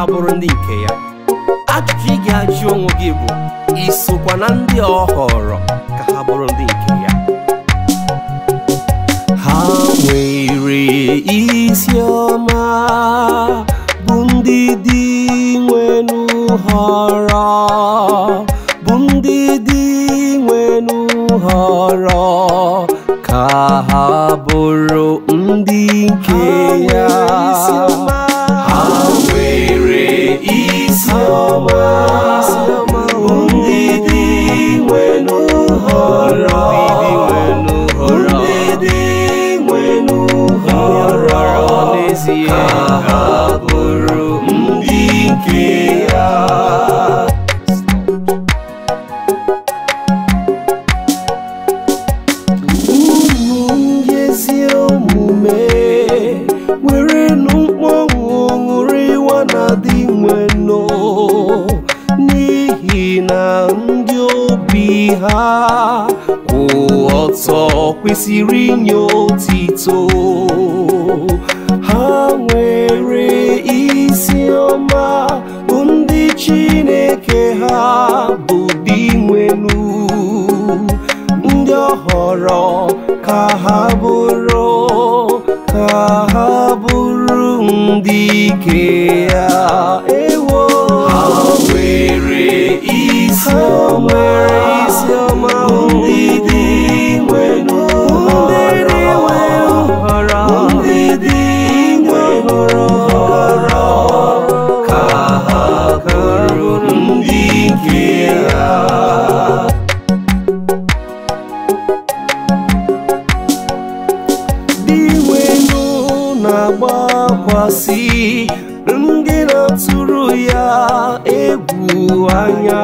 ha bụrụ ndị nke ya. Ajụjụ ị ga-ajụ onwe gị bụ isokwa na ndị ọ họrọ ka ha bụrụ ndị nke ya. Ha nwere isi ọma bụ ndị dị nwenu họrọ, bụ ndị dị nwenu họrọ ka ha bụrụ ndị nke ya. Ha nwere isi ọma bụ ndị dị nwenu họrọ, ndị dị nwenu họrọ ka ha bụrụ ndị nke ya. N'ihi na ndị obi ha kwụ ọtọ kwesịrị inye otito. Ha nwere isi ọma bụ ndị Chineke ha bụ dị nwenu, ndị ọ họrọ ka ha bụrụ ndị nke ya. Ewo, ha nwere isi ọma ndị dị nwenu họrọ, ndị dị nwenu họrọ ka ha bụrụ ndị nke ya. Dị nwenu na-agbakwasị ndị na-atụrụ ya egwu anya,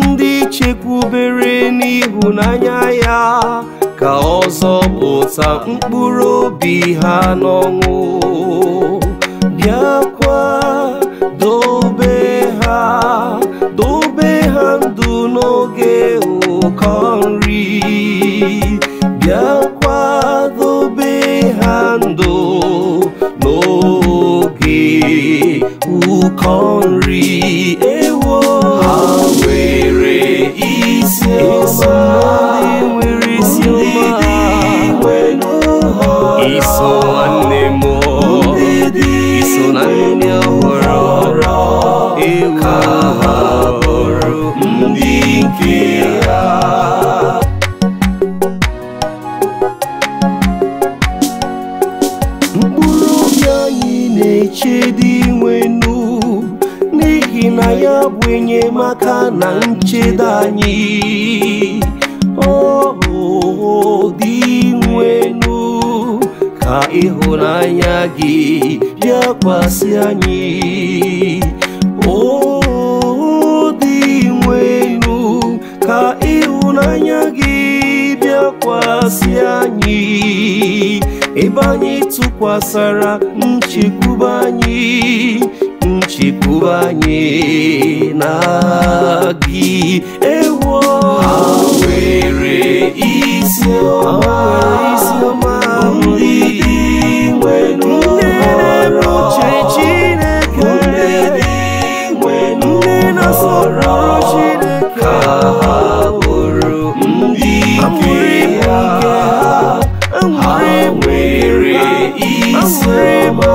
ndị chekwubere n'ịhụnanya ya ka ọ zọpụta mkpụrụ obi ha n'ọnwụ. Bịakwa dobe ha ndụ n'oge ụkọ nri, bịakwa dobe ha ndụ n'oge ụkọ nri. Ewo, ha nwere isi ọma, ndị dị nwenu họrọ, iso nwanne m, iso na ndị ọhụrụ ka ha bụrụ ndị nke ya. Mkpụrụ obi anyị na-eche dị nwenu, n'ihi na ya bụ enyemaka na nchedo anyị. Dị nwenu ka ịhụnanya gị bịakwasị anyị. Dị nwenu ka ịhụnanya gị bịakwasị anyị, ebe anyị tụkwasara nchekwube anyị na gị. Ewo, ha nwere isi ọma ndị dị nwenu họrọ, Chineke, ndị dị nwenu họrọ ka ha bụrụ ndị nke ya. Ha nwere isi ọma